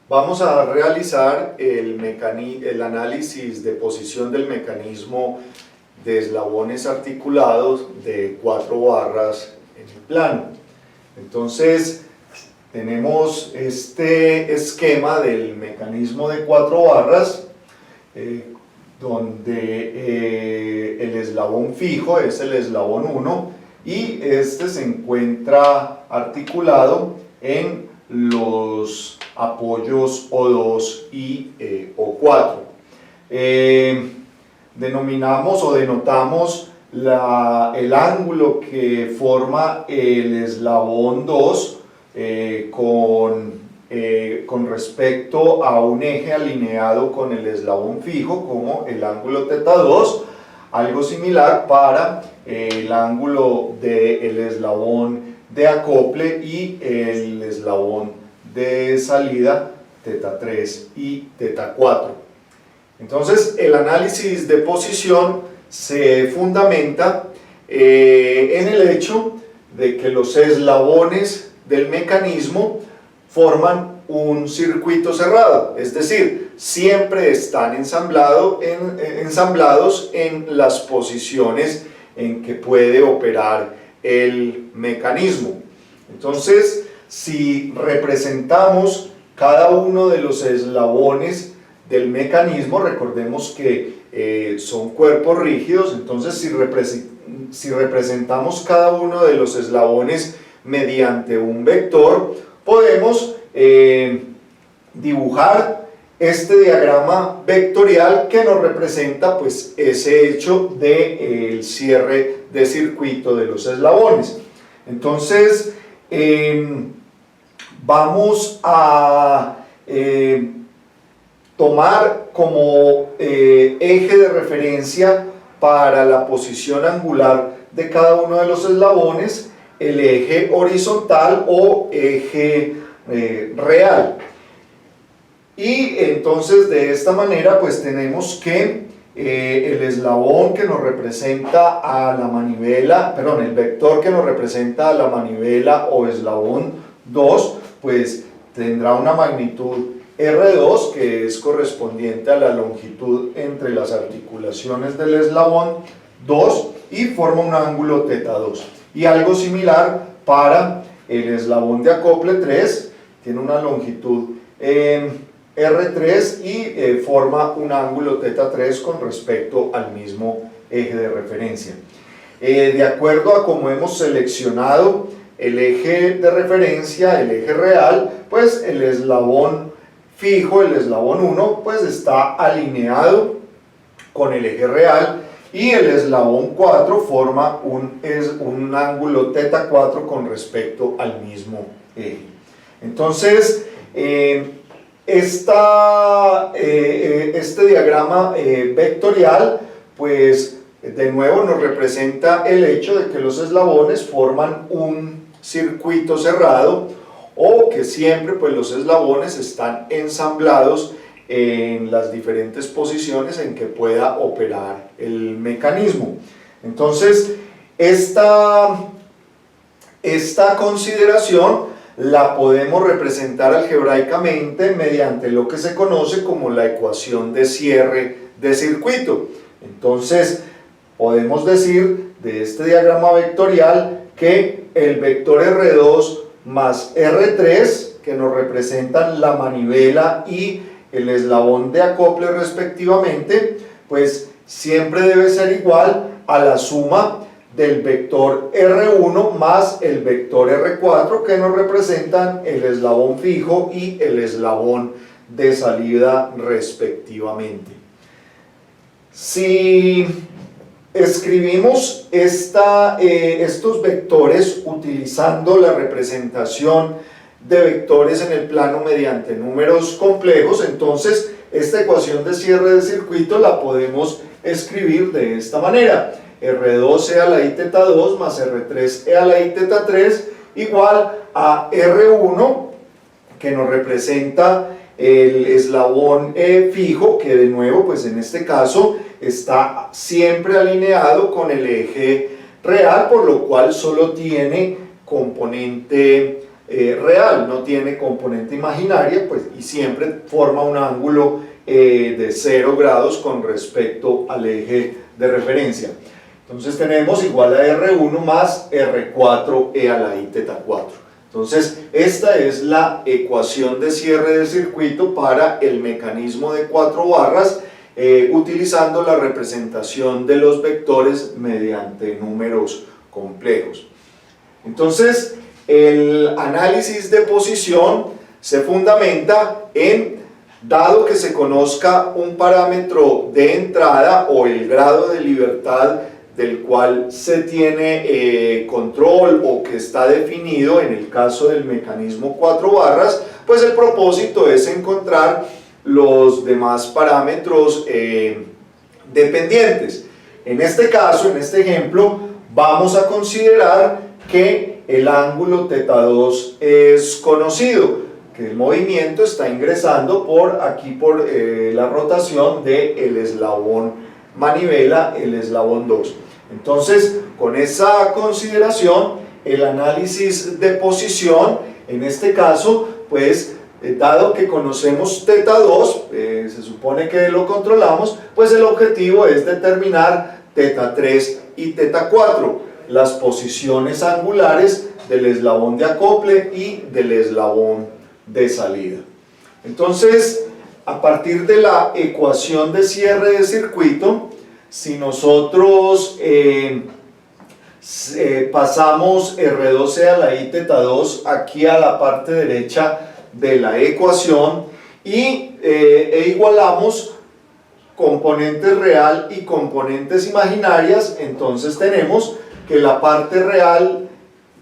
Vamos a realizar el análisis de posición del mecanismo de eslabones articulados de 4 barras en el plano. Entonces, tenemos este esquema del mecanismo de 4 barras, donde el eslabón fijo es el eslabón 1 y este se encuentra articulado en los apoyos O2 y O4. Denominamos o denotamos el ángulo que forma el eslabón 2 con respecto a un eje alineado con el eslabón fijo como el ángulo θ2, algo similar para el ángulo del eslabón de acople y el eslabón de salida θ3 y θ4. Entonces, el análisis de posición se fundamenta en el hecho de que los eslabones del mecanismo forman un circuito cerrado, es decir, siempre están ensamblados en las posiciones en que puede operar el mecanismo. Entonces, si representamos cada uno de los eslabones del mecanismo, recordemos que son cuerpos rígidos, entonces si representamos cada uno de los eslabones mediante un vector, podemos dibujar este diagrama vectorial que nos representa pues ese hecho del cierre de circuito de los eslabones. Entonces vamos a tomar como eje de referencia para la posición angular de cada uno de los eslabones el eje horizontal o eje real. Y entonces de esta manera pues tenemos que el eslabón que nos representa a la manivela, perdón, el vector que nos representa a la manivela o eslabón 2 pues tendrá una magnitud R2 que es correspondiente a la longitud entre las articulaciones del eslabón 2 y forma un ángulo θ2. Y algo similar para el eslabón de acople 3, tiene una longitud R3 y forma un ángulo θ3 con respecto al mismo eje de referencia. De acuerdo a cómo hemos seleccionado el eje de referencia, el eje real, pues el eslabón fijo, el eslabón 1, pues está alineado con el eje real y el eslabón 4 forma un ángulo θ4 con respecto al mismo eje. Entonces, este diagrama vectorial, pues de nuevo nos representa el hecho de que los eslabones forman un circuito cerrado o que siempre pues los eslabones están ensamblados en las diferentes posiciones en que pueda operar el mecanismo. Entonces, esta consideración la podemos representar algebraicamente mediante lo que se conoce como la ecuación de cierre de circuito. Entonces, podemos decir de este diagrama vectorial que el vector R2 más R3, que nos representan la manivela y el eslabón de acople respectivamente, pues siempre debe ser igual a la suma del vector R1 más el vector R4 que nos representan el eslabón fijo y el eslabón de salida respectivamente. Si escribimos estos vectores utilizando la representación de vectores en el plano mediante números complejos, entonces esta ecuación de cierre de circuito la podemos escribir de esta manera: R2 e a la i θ2 más R3 e a la i θ3 igual a R1, que nos representa el eslabón fijo, que de nuevo pues en este caso está siempre alineado con el eje real, por lo cual solo tiene componente real, no tiene componente imaginaria, pues, y siempre forma un ángulo de 0 grados con respecto al eje de referencia. Entonces tenemos igual a R1 más R4 a la I teta 4. Entonces esta es la ecuación de cierre de circuito para el mecanismo de 4 barras, utilizando la representación de los vectores mediante números complejos. Entonces el análisis de posición se fundamenta en, dado que se conozca un parámetro de entrada o el grado de libertad del cual se tiene control o que está definido en el caso del mecanismo 4 barras, pues el propósito es encontrar los demás parámetros dependientes. En este caso, en este ejemplo, vamos a considerar que el ángulo θ2 es conocido, que el movimiento está ingresando por aquí por la rotación del eslabón manivela, el eslabón 2. Entonces, con esa consideración, el análisis de posición, en este caso, pues, dado que conocemos θ2, se supone que lo controlamos, pues el objetivo es determinar θ3 y θ4, las posiciones angulares del eslabón de acople y del eslabón de salida. Entonces, a partir de la ecuación de cierre de circuito, si nosotros pasamos R12 a la I θ2 aquí a la parte derecha de la ecuación y igualamos componentes real y componentes imaginarias, entonces tenemos que la parte real,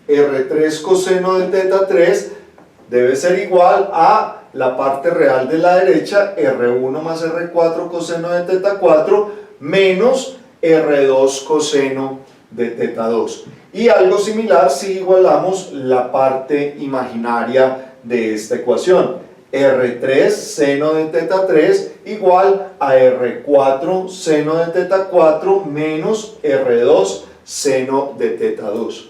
R3 coseno de θ3, debe ser igual a la parte real de la derecha, R1 más R4 coseno de θ4, menos R2 coseno de θ2. Y algo similar si igualamos la parte imaginaria de esta ecuación, R3 seno de θ3 igual a R4 seno de θ4 menos R2 seno de θ2.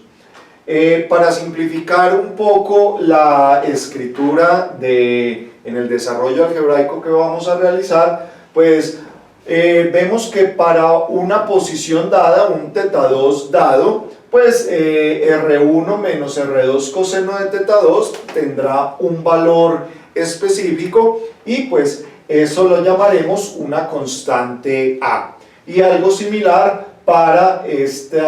Para simplificar un poco la escritura en el desarrollo algebraico que vamos a realizar, pues vemos que para una posición dada, un θ2 dado, pues R1 menos R2 coseno de θ2 tendrá un valor específico y pues eso lo llamaremos una constante A. Y algo similar para este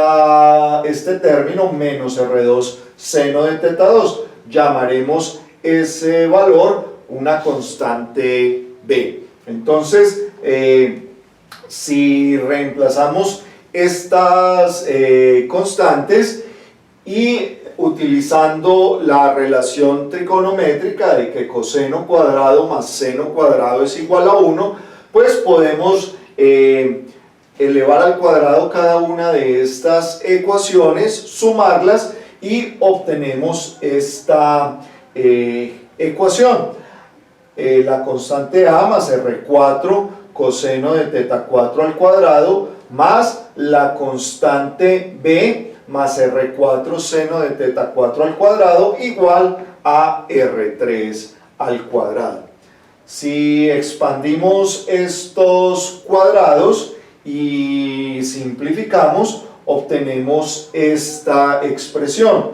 término menos R2 seno de θ2, llamaremos ese valor una constante B. Entonces, si reemplazamos estas constantes y utilizando la relación trigonométrica de que coseno cuadrado más seno cuadrado es igual a 1, pues podemos elevar al cuadrado cada una de estas ecuaciones, sumarlas y obtenemos esta ecuación. La constante A más R4 coseno de θ4 al cuadrado más la constante B más R4 seno de θ4 al cuadrado igual a R3 al cuadrado. Si expandimos estos cuadrados y simplificamos, obtenemos esta expresión: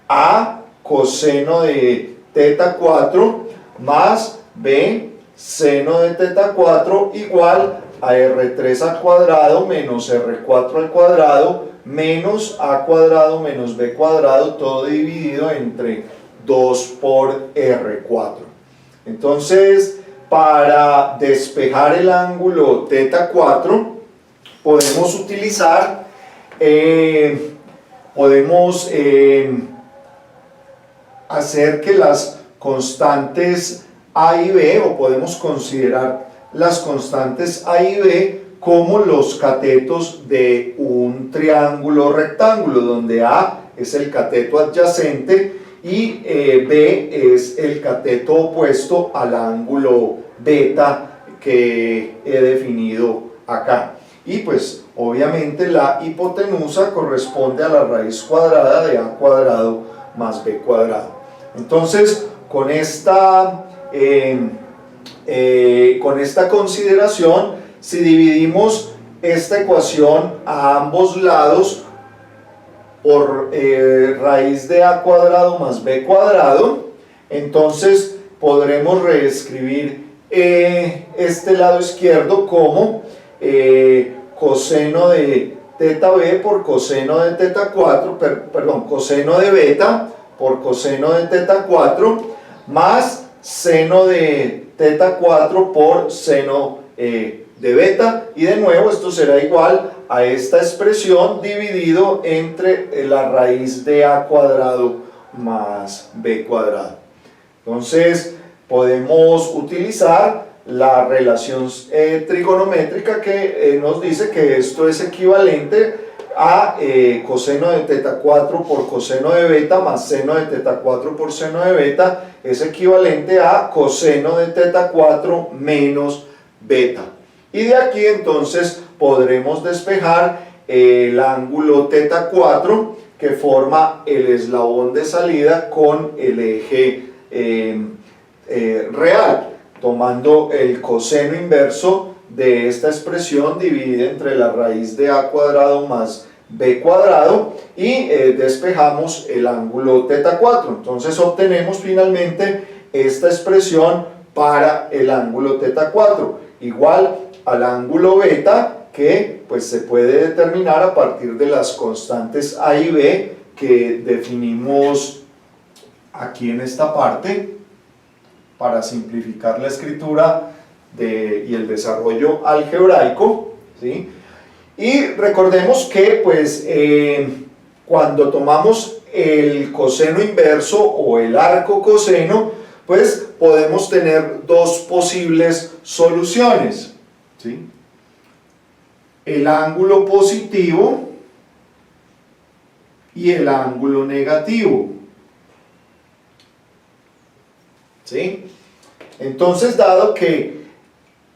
A coseno de θ4 más B seno de θ4 igual a R3 al cuadrado menos R4 al cuadrado menos A cuadrado menos B cuadrado, todo dividido entre 2 por R4. Entonces, para despejar el ángulo θ4, podemos utilizar, hacer que las constantes A y B, o podemos considerar las constantes A y B como los catetos de un triángulo rectángulo, donde A es el cateto adyacente y B es el cateto opuesto al ángulo beta que he definido acá. Y pues obviamente la hipotenusa corresponde a la raíz cuadrada de A cuadrado más B cuadrado. Entonces, con esta consideración, si dividimos esta ecuación a ambos lados por raíz de a cuadrado más b cuadrado, entonces podremos reescribir este lado izquierdo como coseno de teta b por coseno de teta 4, coseno de beta por coseno de teta 4 más seno de teta 4 por seno de beta, y de nuevo esto será igual a esta expresión dividido entre la raíz de a cuadrado más b cuadrado. Entonces podemos utilizar la relación trigonométrica que nos dice que esto es equivalente a coseno de teta 4 por coseno de beta más seno de teta 4 por seno de beta es equivalente a coseno de teta 4 menos beta. Y de aquí entonces podremos despejar el ángulo teta 4 que forma el eslabón de salida con el eje real, tomando el coseno inverso de esta expresión dividida entre la raíz de a cuadrado más b cuadrado y despejamos el ángulo teta 4. Entonces obtenemos finalmente esta expresión para el ángulo teta 4 igual al ángulo beta, que pues se puede determinar a partir de las constantes a y b que definimos aquí en esta parte para simplificar la escritura y el desarrollo algebraico, ¿sí? Y recordemos que pues cuando tomamos el coseno inverso o el arco coseno, pues podemos tener dos posibles soluciones, ¿sí? El ángulo positivo y el ángulo negativo, ¿sí? Entonces, dado que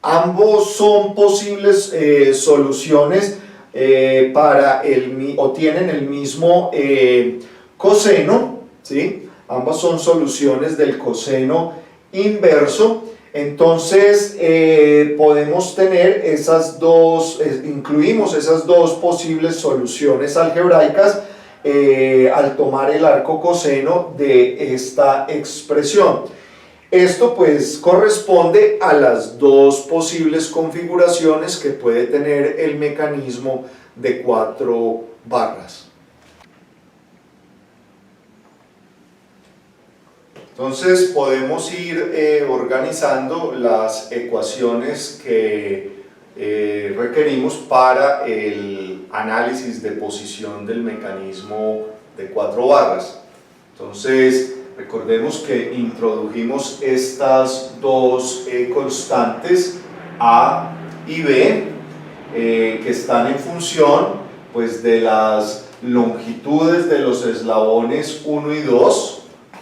ambos son posibles soluciones o tienen el mismo coseno, ¿sí? Ambas son soluciones del coseno inverso, entonces podemos tener incluimos esas dos posibles soluciones algebraicas al tomar el arco coseno de esta expresión. Esto pues corresponde a las dos posibles configuraciones que puede tener el mecanismo de 4 barras. Entonces podemos ir organizando las ecuaciones que requerimos para el análisis de posición del mecanismo de 4 barras. Entonces recordemos que introdujimos estas dos constantes A y B que están en función pues, de las longitudes de los eslabones 1 y 2,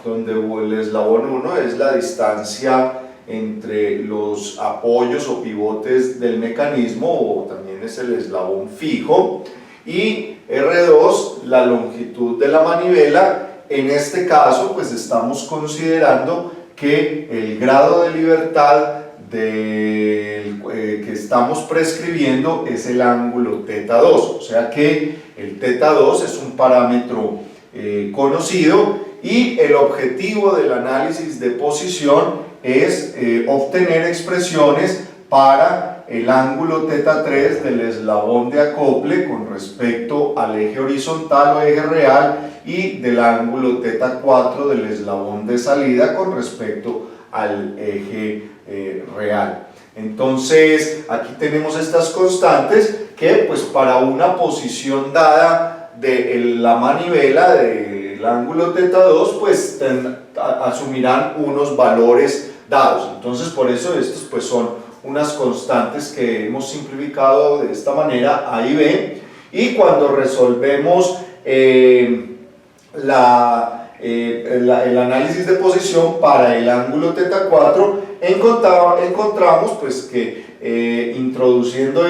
donde el eslabón 1 es la distancia entre los apoyos o pivotes del mecanismo, o también es el eslabón fijo, y R2 la longitud de la manivela. En este caso pues estamos considerando que el grado de libertad que estamos prescribiendo es el ángulo θ2, o sea que el θ2 es un parámetro conocido, y el objetivo del análisis de posición es obtener expresiones para el ángulo θ3 del eslabón de acople con respecto al eje horizontal o eje real, y del ángulo θ4 del eslabón de salida con respecto al eje real. Entonces aquí tenemos estas constantes que pues para una posición dada de la manivela del ángulo θ2 pues asumirán unos valores dados. Entonces por eso estos pues son unas constantes que hemos simplificado de esta manera, A y B, y cuando resolvemos el análisis de posición para el ángulo θ4 encontramos pues que introduciendo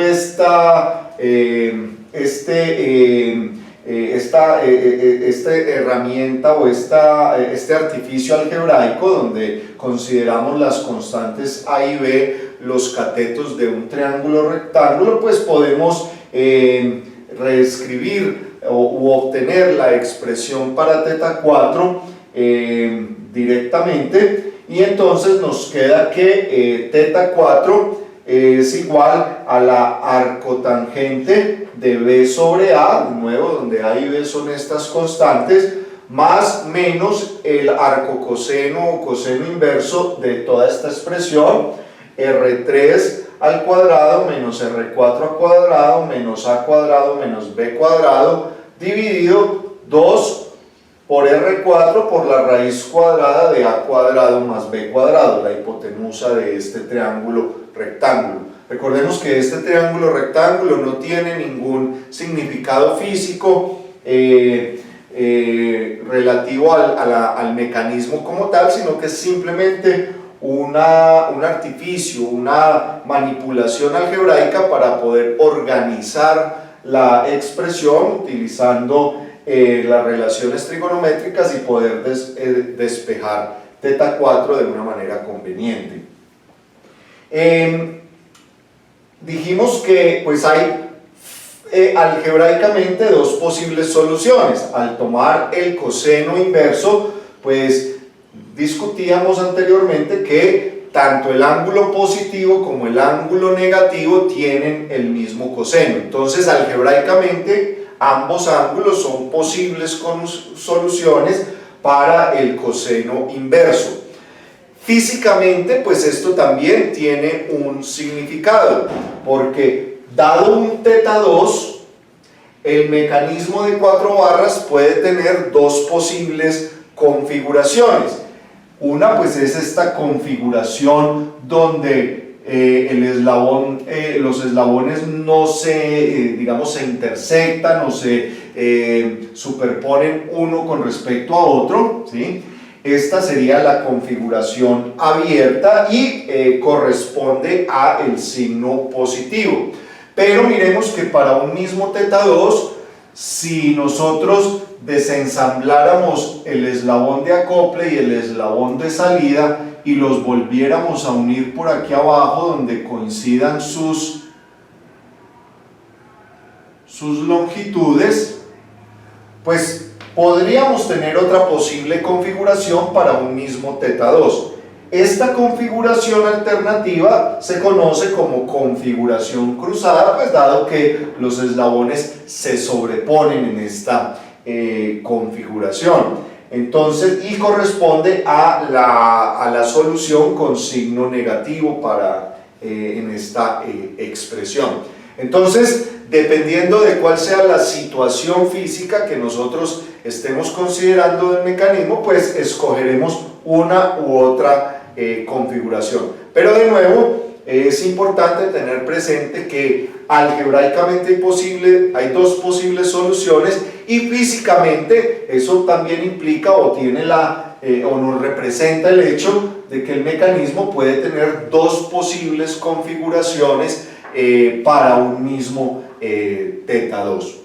esta herramienta o este artificio algebraico donde consideramos las constantes a y b, los catetos de un triángulo rectángulo, pues podemos reescribir u obtener la expresión para θ 4 directamente, y entonces nos queda que θ 4 es igual a la arcotangente de b sobre a, de nuevo donde a y b son estas constantes, más menos el arcocoseno o coseno inverso de toda esta expresión, r3 al cuadrado menos r4 al cuadrado menos a cuadrado menos b cuadrado dividido 2 por r4 por la raíz cuadrada de a cuadrado más b cuadrado, la hipotenusa de este triángulo rectángulo. Recordemos que este triángulo rectángulo no tiene ningún significado físico relativo al mecanismo como tal, sino que es simplemente un artificio, una manipulación algebraica para poder organizar la expresión utilizando las relaciones trigonométricas y poder despejar θ 4 de una manera conveniente. Dijimos que pues hay algebraicamente dos posibles soluciones. Al tomar el coseno inverso, pues discutíamos anteriormente que tanto el ángulo positivo como el ángulo negativo tienen el mismo coseno. Entonces, algebraicamente, ambos ángulos son posibles soluciones para el coseno inverso. Físicamente, pues esto también tiene un significado, porque dado un θ2, el mecanismo de 4 barras puede tener dos posibles configuraciones. Una pues es esta configuración donde los eslabones no se, digamos, se intersectan o se superponen uno con respecto a otro, ¿sí? Esta sería la configuración abierta y corresponde al signo positivo. Pero miremos que para un mismo θ2, si nosotros desensambláramos el eslabón de acople y el eslabón de salida y los volviéramos a unir por aquí abajo donde coincidan sus longitudes, pues podríamos tener otra posible configuración para un mismo θ2. Esta configuración alternativa se conoce como configuración cruzada, pues dado que los eslabones se sobreponen en esta configuración. Entonces, y corresponde a la solución con signo negativo en esta expresión. Entonces, dependiendo de cuál sea la situación física que nosotros estemos considerando del mecanismo, pues escogeremos una u otra configuración. Pero de nuevo, es importante tener presente que algebraicamente hay dos posibles soluciones, y físicamente eso también implica o nos representa el hecho de que el mecanismo puede tener dos posibles configuraciones para un mismo θ2.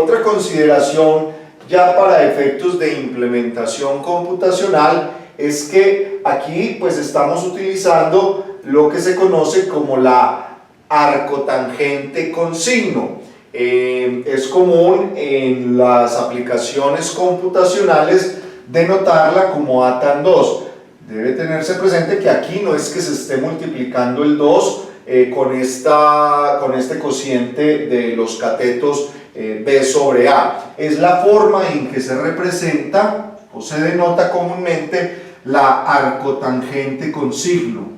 Otra consideración ya para efectos de implementación computacional es que aquí pues estamos utilizando lo que se conoce como la arcotangente con signo. Es común en las aplicaciones computacionales denotarla como a tan 2. Debe tenerse presente que aquí no es que se esté multiplicando el 2 con este cociente de los catetos b sobre a. Es la forma en que se representa o se denota comúnmente la arcotangente con signo.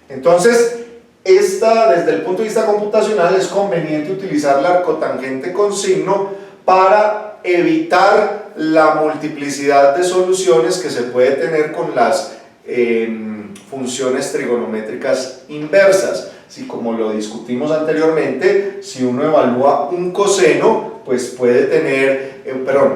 Entonces, desde el punto de vista computacional es conveniente utilizar la arcotangente con signo para evitar la multiplicidad de soluciones que se puede tener con las funciones trigonométricas inversas. Si, como lo discutimos anteriormente, si uno evalúa un coseno, pues puede tener,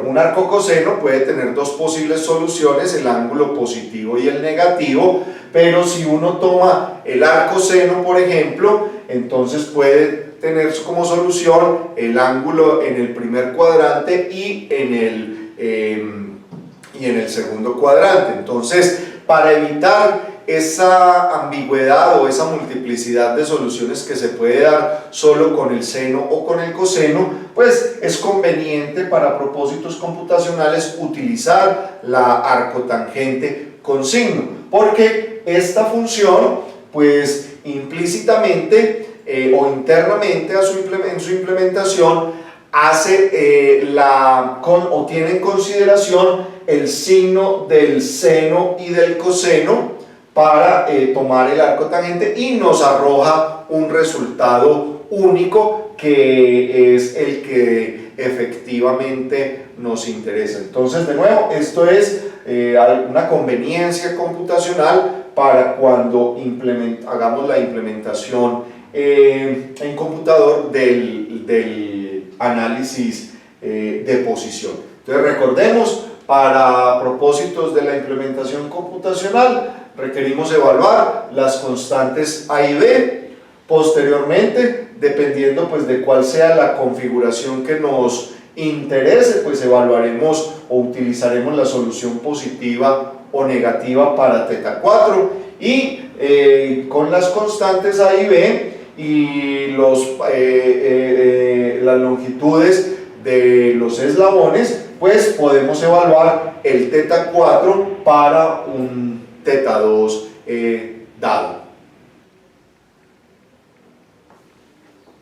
un arcocoseno puede tener dos posibles soluciones, el ángulo positivo y el negativo, pero si uno toma el arco seno, por ejemplo, entonces puede tener como solución el ángulo en el primer cuadrante y en el segundo cuadrante. Entonces, para evitar esa ambigüedad o esa multiplicidad de soluciones que se puede dar solo con el seno o con el coseno, pues es conveniente para propósitos computacionales utilizar la arcotangente con signo, porque esta función pues implícitamente o internamente en su implementación hace tiene en consideración el signo del seno y del coseno para tomar el arco tangente y nos arroja un resultado único que es el que efectivamente nos interesa. Entonces, de nuevo, esto es una conveniencia computacional para cuando hagamos la implementación en computador del análisis de posición. Entonces, recordemos, para propósitos de la implementación computacional requerimos evaluar las constantes A y B. Posteriormente, dependiendo pues de cuál sea la configuración que nos interese, pues evaluaremos o utilizaremos la solución positiva o negativa para θ 4 y con las constantes A y B y las longitudes de los eslabones, pues podemos evaluar el θ 4 para un θ 2 dado.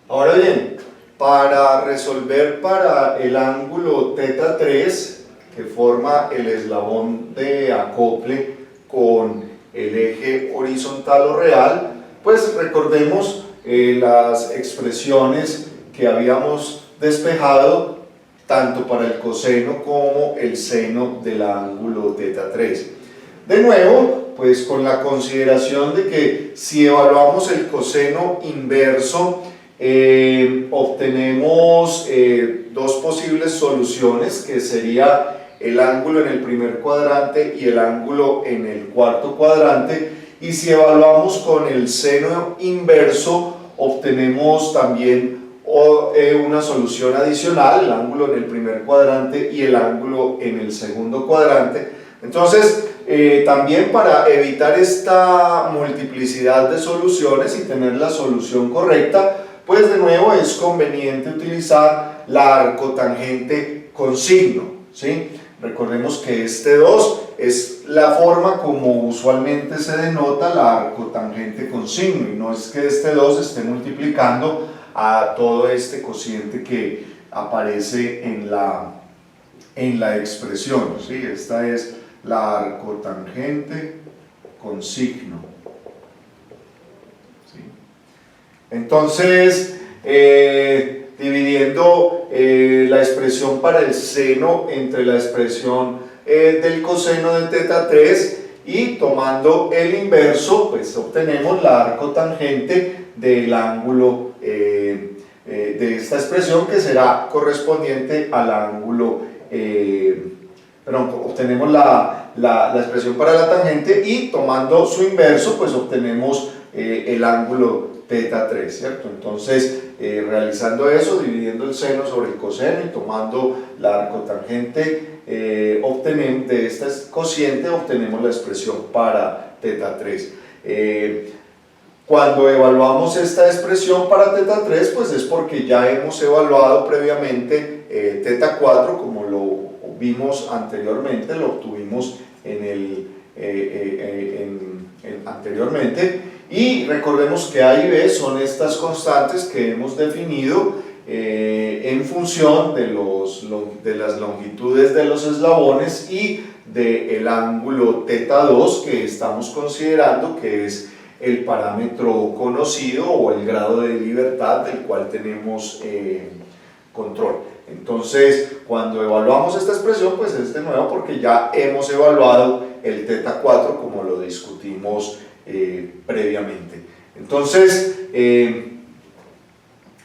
Ahora bien, para resolver para el ángulo θ 3 que forma el eslabón de acople con el eje horizontal o real, pues recordemos las expresiones que habíamos despejado tanto para el coseno como el seno del ángulo θ 3. De nuevo, pues con la consideración de que si evaluamos el coseno inverso, obtenemos dos posibles soluciones, que sería el ángulo en el primer cuadrante y el ángulo en el cuarto cuadrante, y si evaluamos con el seno inverso, obtenemos también una solución adicional, el ángulo en el primer cuadrante y el ángulo en el segundo cuadrante. Entonces, también para evitar esta multiplicidad de soluciones y tener la solución correcta, pues de nuevo es conveniente utilizar la arcotangente con signo, ¿sí? Recordemos que este 2 es la forma como usualmente se denota la arcotangente con signo, y no es que este 2 esté multiplicando a todo este cociente que aparece en la expresión, ¿sí? Esta es la arcotangente con signo, ¿sí? Entonces, dividiendo la expresión para el seno entre la expresión del coseno de θ 3 y tomando el inverso, pues obtenemos la arcotangente del ángulo de esta expresión, que será correspondiente al ángulo, obtenemos la expresión para la tangente y tomando su inverso, pues obtenemos el ángulo θ 3, ¿cierto? Entonces, realizando eso, dividiendo el seno sobre el coseno y tomando la arcotangente de esta cociente, obtenemos la expresión para θ 3. Cuando evaluamos esta expresión para θ 3, pues es porque ya hemos evaluado previamente θ 4, como lo vimos anteriormente, lo obtuvimos anteriormente, y recordemos que A y B son estas constantes que hemos definido en función de las longitudes de los eslabones y del ángulo θ 2 que estamos considerando, que es el parámetro conocido o el grado de libertad del cual tenemos control. Entonces, cuando evaluamos esta expresión, pues es de nuevo porque ya hemos evaluado el θ 4 como lo discutimos previamente. Entonces,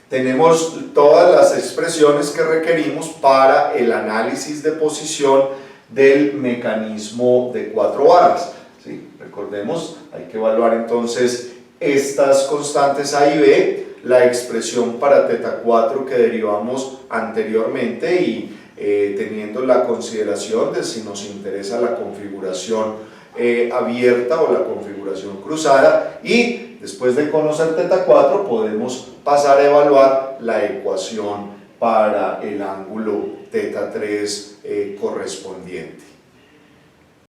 tenemos todas las expresiones que requerimos para el análisis de posición del mecanismo de 4 barras, ¿sí? Recordemos, hay que evaluar entonces estas constantes A y B, la expresión para teta 4 que derivamos anteriormente y teniendo la consideración de si nos interesa la configuración abierta o la configuración cruzada, y después de conocer teta 4 podemos pasar a evaluar la ecuación para el ángulo teta 3 correspondiente.